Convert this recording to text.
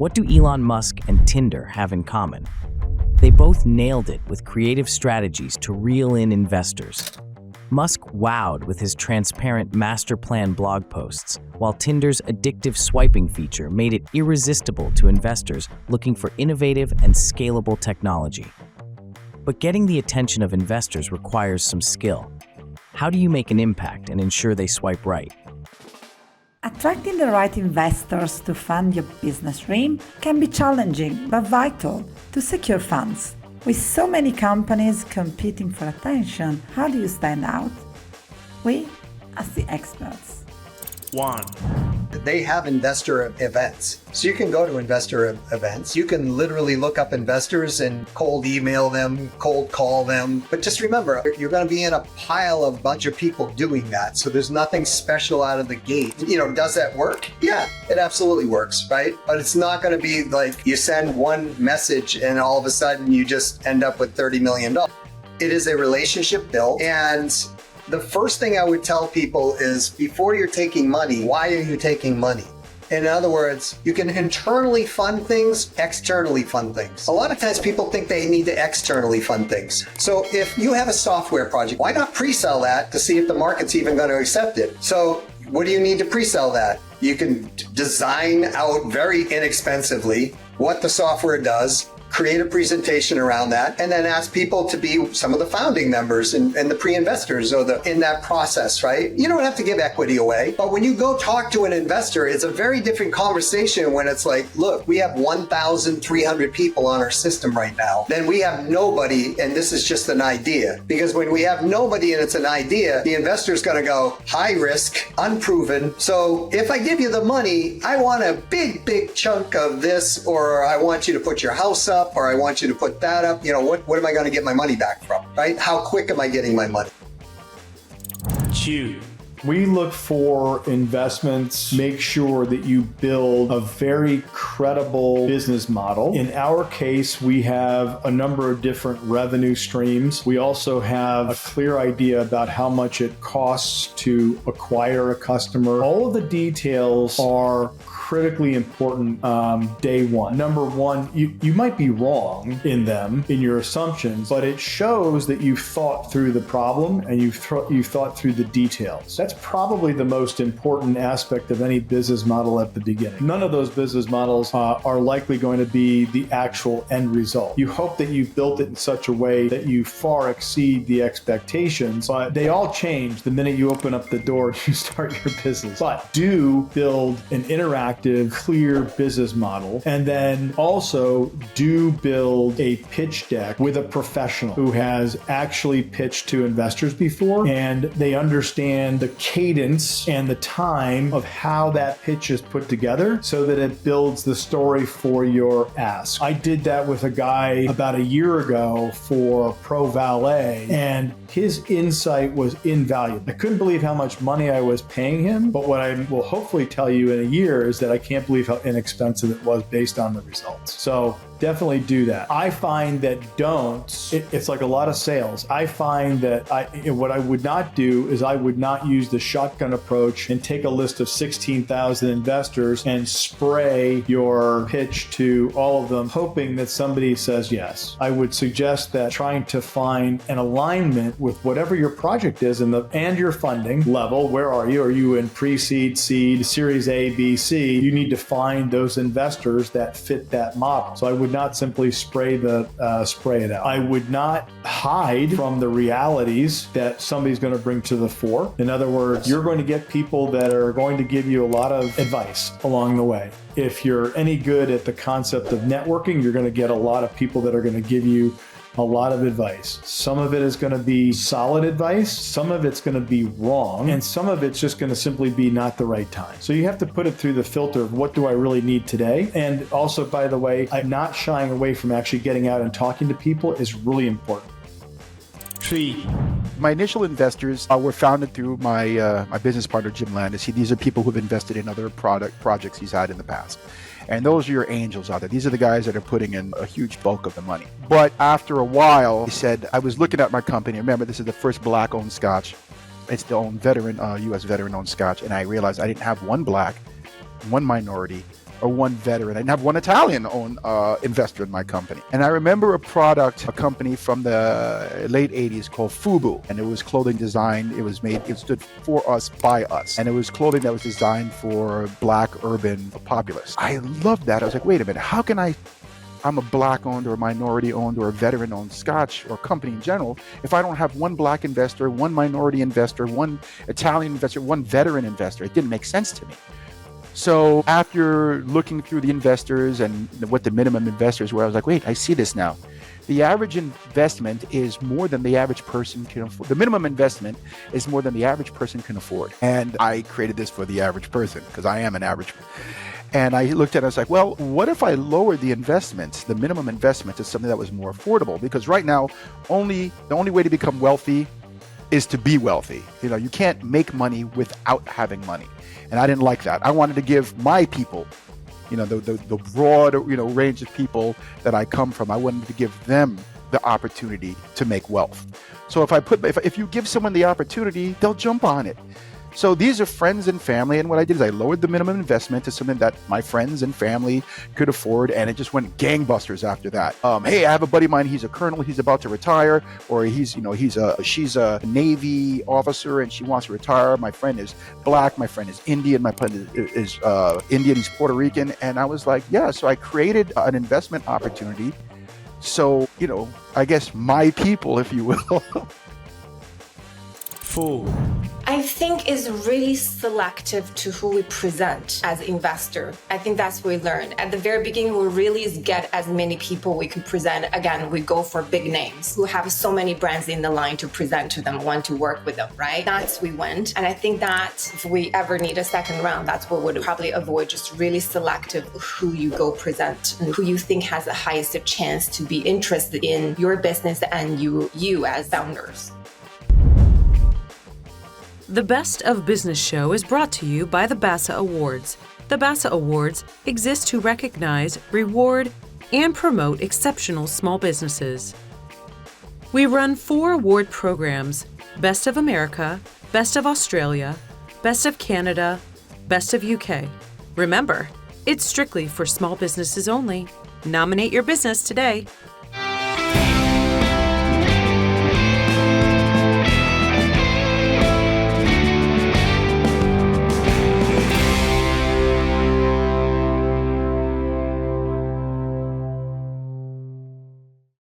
What do Elon Musk and Tinder have in common? They both nailed it with creative strategies to reel in investors. Musk wowed with his transparent master plan blog posts, while Tinder's addictive swiping feature made it irresistible to investors looking for innovative and scalable technology. But getting the attention of investors requires some skill. How do you make an impact and ensure they swipe right? Attracting the right investors to fund your business dream can be challenging but vital to secure funds. With so many companies competing for attention, how do you stand out? We ask the experts. 1. They have investor events. So you can go to investor events. You can literally look up investors and cold email them, cold call them. But just remember, you're going to be in a pile of bunch of people doing that. So there's nothing special out of the gate. Does that work? Yeah, it absolutely works, right? But it's not going to be like you send one message and all of a sudden you just end up with $30 million. It is a relationship built, and the first thing I would tell people is before you're taking money, why are you taking money? In other words, you can internally fund things, externally fund things. A lot of times people think they need to externally fund things. So if you have a software project, why not pre-sell that to see if the market's even going to accept it? So what do you need to pre-sell that? You can design out very inexpensively what the software does, create a presentation around that, and then ask people to be some of the founding members and the pre-investors in that process, right? You don't have to give equity away, but when you go talk to an investor, it's a very different conversation when it's like, look, we have 1,300 people on our system right now. Then we have nobody, and this is just an idea. Because when we have nobody and it's an idea, the investor's gonna go, high risk, unproven. So if I give you the money, I want a big chunk of this, or I want you to put your house up, or I want you to put that up. What am I going to get my money back from, right? How quick am I getting my money? 2. We look for investments, make sure that you build a very credible business model. In our case, we have a number of different revenue streams. We also have a clear idea about how much it costs to acquire a customer. All of the details are critically important day one. Number one, you might be wrong in your assumptions, but it shows that you've thought through the problem and you've thought through the details. That's probably the most important aspect of any business model at the beginning. None of those business models are likely going to be the actual end result. You hope that you've built it in such a way that you far exceed the expectations, but they all change the minute you open up the door and you start your business. But do build an interactive, clear business model, and then also do build a pitch deck with a professional who has actually pitched to investors before, and they understand the cadence and the time of how that pitch is put together so that it builds the story for your ask. I did that with a guy about a year ago for Pro Valet, and his insight was invaluable. I couldn't believe how much money I was paying him, but what I will hopefully tell you in a year is that I can't believe how inexpensive it was based on the results. So definitely do that. I find that it's like a lot of sales. I find that what I would not do is I would not use the shotgun approach and take a list of 16,000 investors and spray your pitch to all of them, hoping that somebody says yes. I would suggest that trying to find an alignment with whatever your project is and your funding level. Where are you? Are you in pre-seed, seed, series A, B, C? You need to find those investors that fit that model. So I would not simply spray it out. I would not hide from the realities that somebody's going to bring to the fore. In other words, you're going to get people that are going to give you a lot of advice along the way. If you're any good at the concept of networking, you're going to get a lot of people that are going to give you a lot of advice. Some of it is going to be solid advice, some of it's going to be wrong, and some of it's just going to simply be not the right time. So you have to put it through the filter of what do I really need today? And also, by the way, I'm not shying away from actually getting out and talking to people is really important. 3. My initial investors were founded through my business partner, Jim Landis. These are people who've invested in other projects he's had in the past. And those are your angels out there. These are the guys that are putting in a huge bulk of the money. But after a while, he said, I was looking at my company. Remember, this is the first black-owned scotch. It's the U.S. veteran-owned scotch. And I realized I didn't have one black, one minority, or one veteran. I didn't have one Italian-owned investor in my company. And I remember a company from the late 80s called Fubu, and it was clothing design. It stood for us, by us. And it was clothing that was designed for Black urban populace. I loved that. I was like, wait a minute, how can I'm a Black-owned or minority-owned or a veteran-owned Scotch or company in general, if I don't have one Black investor, one minority investor, one Italian investor, one veteran investor? It didn't make sense to me. So after looking through the investors and what the minimum investors were, I was like, wait, I see this now. The average investment is more than the average person can afford. The minimum investment is more than the average person can afford. And I created this for the average person because I am an average. And I looked at it, I was like, well, what if I lowered the investment, the minimum investment, to something that was more affordable? Because right now, the only way to become wealthy is to be wealthy. You can't make money without having money. And I didn't like that. I wanted to give my people, the broad, range of people that I come from, I wanted to give them the opportunity to make wealth. So if you give someone the opportunity, they'll jump on it. So these are friends and family, and what I did is I lowered the minimum investment to something that my friends and family could afford, and it just went gangbusters after that. Hey, I have a buddy of mine, he's a colonel, he's about to retire, or she's a Navy officer and she wants to retire. My friend is Black, my friend is Indian, my friend is Indian, he's Puerto Rican, and I was like, yeah, so I created an investment opportunity. So, I guess my people, if you will. Fool. I think is really selective to who we present as investor. I think that's what we learned. At the very beginning, we really get as many people we can present. Again, we go for big names who have so many brands in the line to present to them, want to work with them, right? That's we went. And I think that if we ever need a second round, that's what we would probably avoid, just really selective who you go present and who you think has the highest chance to be interested in your business and you as founders. The Best of Business show is brought to you by the BASA Awards. The BASA Awards exist to recognize, reward, and promote exceptional small businesses. We run 4 award programs: Best of America, Best of Australia, Best of Canada, Best of UK. Remember, it's strictly for small businesses only. Nominate your business today.